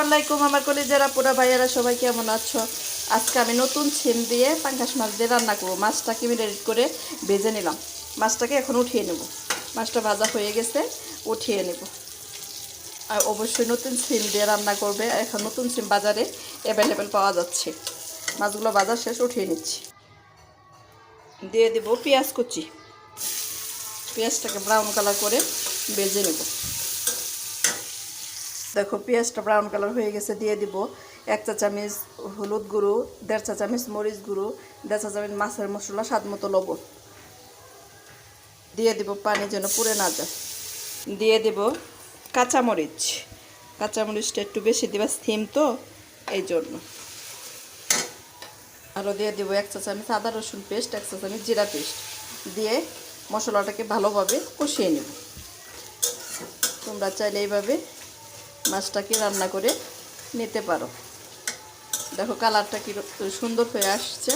আলাইকুম আমার কলিজারা পুরা ভাইয়ারা সবাই কেমন আছো? আজকে আমি নতুন সিম দিয়ে পাঙ্গাস মাছ দিয়ে রান্না করব। মাছটাকে ম্যারিনেট করে ভেজে নিলাম। মাছটাকে এখন উঠিয়ে নেব। মাছটা ভাজা হয়ে গেছে, উঠিয়ে নেব। আর অবশ্যই নতুন সিম দিয়ে রান্না করবে। এখন নতুন সিম বাজারে অ্যাভেলেবেল পাওয়া যাচ্ছে। মাছগুলো ভাজা শেষ, উঠিয়ে নিচ্ছি। দিয়ে দেব পেঁয়াজ কুচি। পেঁয়াজটাকে ব্রাউন কালার করে ভেজে নেব। দেখো পেঁয়াজটা ব্রাউন কালার হয়ে গেছে। দিয়ে দিব 1 চা চামচ হলুদ গুঁড়ো, 1.5 চা চামচ মরিচ গুঁড়ো, 1.5 চা চামচ মাছের মশলা, স্বাদ মতো লবণ। দিয়ে দিব পানি যেন পুড়ে না যায়। দিয়ে দেব কাঁচামরিচ। কাঁচামরিচটা একটু বেশি দিবা, সিম তো এই জন্য। আরও দিয়ে দেবো 1 চা চামচ আদা রসুন পেস্ট, 1 চা চামচ জিরা পেস্ট। দিয়ে মশলাটাকে ভালোভাবে কষিয়ে নেব। তোমরা চাইলে এইভাবে মাছটাকে রান্না করে নিতে পারো। দেখো কালারটা কি সুন্দর হয়ে আসছে,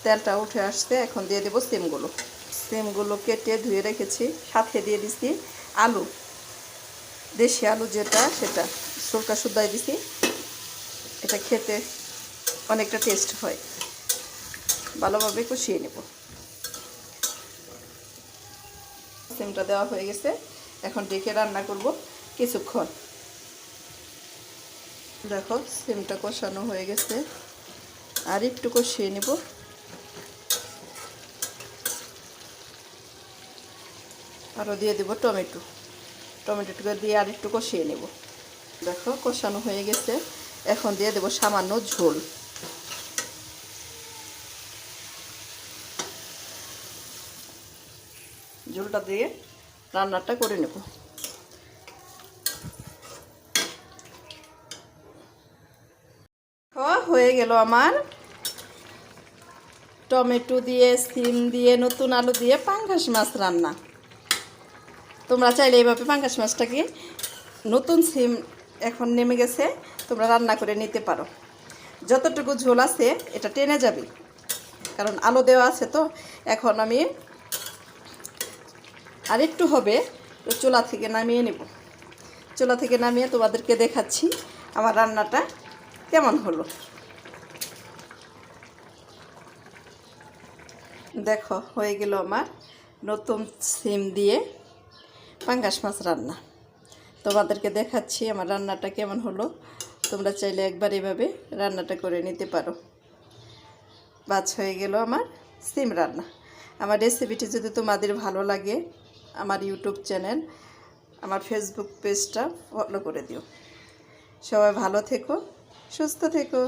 তেলটা উঠে আসছে। এখন দিয়ে দেবো সিমগুলো। সিমগুলো কেটে ধুয়ে রেখেছি। সাথে দিয়ে দিছি আলু, দেশি আলু যেটা, সেটা সরকা শুদ্ধায় দিছি। এটা খেতে অনেকটা টেস্ট হয়। ভালোভাবে কষিয়ে নেব। সিমটা দেওয়া হয়ে গেছে, এখন ডেকে রান্না করব কিছুক্ষণ। দেখো সিমটা কষানো হয়ে গেছে, আর একটু কষিয়ে নেব। আরও দিয়ে দেব টমেটো। টমেটোটা দিয়ে আর একটু কষিয়ে নেব। দেখো কষানো হয়ে গেছে, এখন দিয়ে দেব সামান্য ঝোল। ঝোলটা দিয়ে রান্নাটা করে নেব। হয়ে গেল আমার টমেটো দিয়ে, সিম দিয়ে, নতুন আলু দিয়ে পাঙ্গাস মাছ রান্না। তোমরা চাইলে এইভাবে পাঙ্গাস মাছটাকে, নতুন সিম এখন নেমে গেছে, তোমরা রান্না করে নিতে পারো। যতটুকু ঝোল আছে এটা টেনে যাবে, কারণ আলু দেওয়া আছে তো। এখন আমি আর একটু হবে, তো চুলা থেকে নামিয়ে নেব। চুলা থেকে নামিয়ে তোমাদেরকে দেখাচ্ছি আমার রান্নাটা কেমন হলো। দেখো হয়ে গেল আমার নতুন সিম দিয়ে পাঙ্গাস মাছ রান্না। তোমাদেরকে দেখাচ্ছি আমার রান্নাটা কেমন হলো। তোমরা চাইলে একবার এভাবে রান্নাটা করে নিতে পারো। বাছ হয়ে গেল আমার সিম রান্না। আমার রেসিপিটি যদি তোমাদের ভালো লাগে, আমার ইউটিউব চ্যানেল, আমার ফেসবুক পেজটা ফলো করে দিও। সবাই ভালো থেকো, সুস্থ থেকো।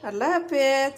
আল্লাহ হাফেজ।